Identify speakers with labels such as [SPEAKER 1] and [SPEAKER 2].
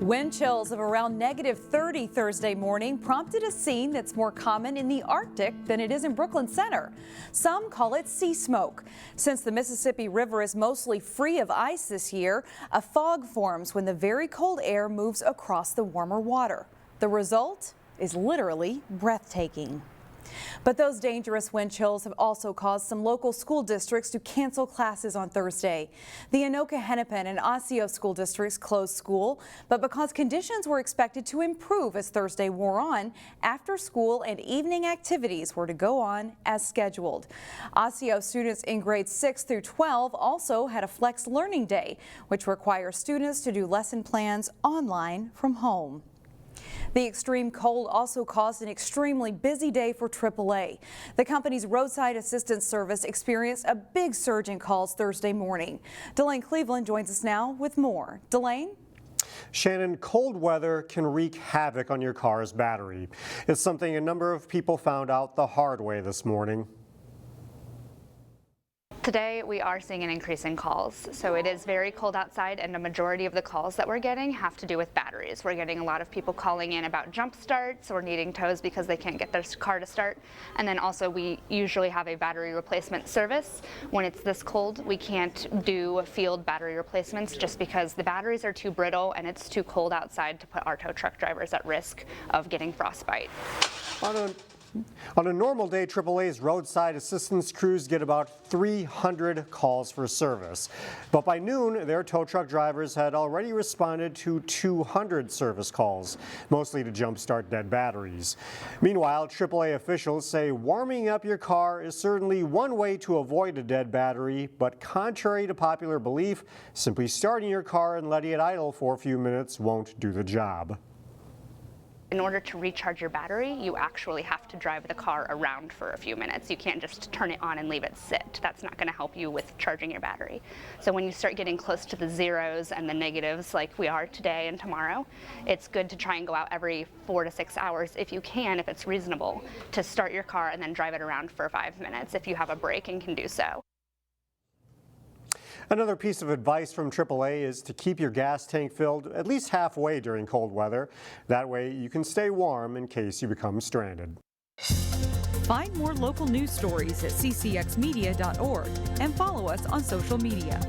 [SPEAKER 1] Wind chills of around -30 Thursday morning prompted a scene that's more common in the Arctic than it is in Brooklyn Center. Some call it sea smoke. Since the Mississippi River is mostly free of ice this year, a fog forms when the very cold air moves across the warmer water. The result is literally breathtaking. But those dangerous wind chills have also caused some local school districts to cancel classes on Thursday. The Anoka-Hennepin and Osseo school districts closed school, but because conditions were expected to improve as Thursday wore on, after school and evening activities were to go on as scheduled. Osseo students in grades 6 through 12 also had a flex learning day, which requires students to do lesson plans online from home. The extreme cold also caused an extremely busy day for AAA. The company's roadside assistance service experienced a big surge in calls Thursday morning. Delane Cleveland joins us now with more. Delane?
[SPEAKER 2] Shannon, cold weather can wreak havoc on your car's battery. It's something a number of people found out the hard way this morning.
[SPEAKER 3] Today we are seeing an increase in calls. So it is very cold outside, and a majority of the calls that we're getting have to do with batteries. We're getting a lot of people calling in about jump starts or needing tows because they can't get their car to start. And then also we usually have a battery replacement service. When it's this cold, we can't do field battery replacements just because the batteries are too brittle and it's too cold outside to put our tow truck drivers at risk of getting frostbite.
[SPEAKER 2] On a normal day, AAA's roadside assistance crews get about 300 calls for service. But by noon, their tow truck drivers had already responded to 200 service calls, mostly to jumpstart dead batteries. Meanwhile, AAA officials say warming up your car is certainly one way to avoid a dead battery, but contrary to popular belief, simply starting your car and letting it idle for a few minutes won't do the job.
[SPEAKER 3] In order to recharge your battery, you actually have to drive the car around for a few minutes. You can't just turn it on and leave it sit. That's not going to help you with charging your battery. So when you start getting close to the zeros and the negatives like we are today and tomorrow, it's good to try and go out every 4 to 6 hours if you can, if it's reasonable, to start your car and then drive it around for 5 minutes if you have a break and can do so.
[SPEAKER 2] Another piece of advice from AAA is to keep your gas tank filled at least halfway during cold weather. That way you can stay warm in case you become stranded.
[SPEAKER 1] Find more local news stories at ccxmedia.org and follow us on social media.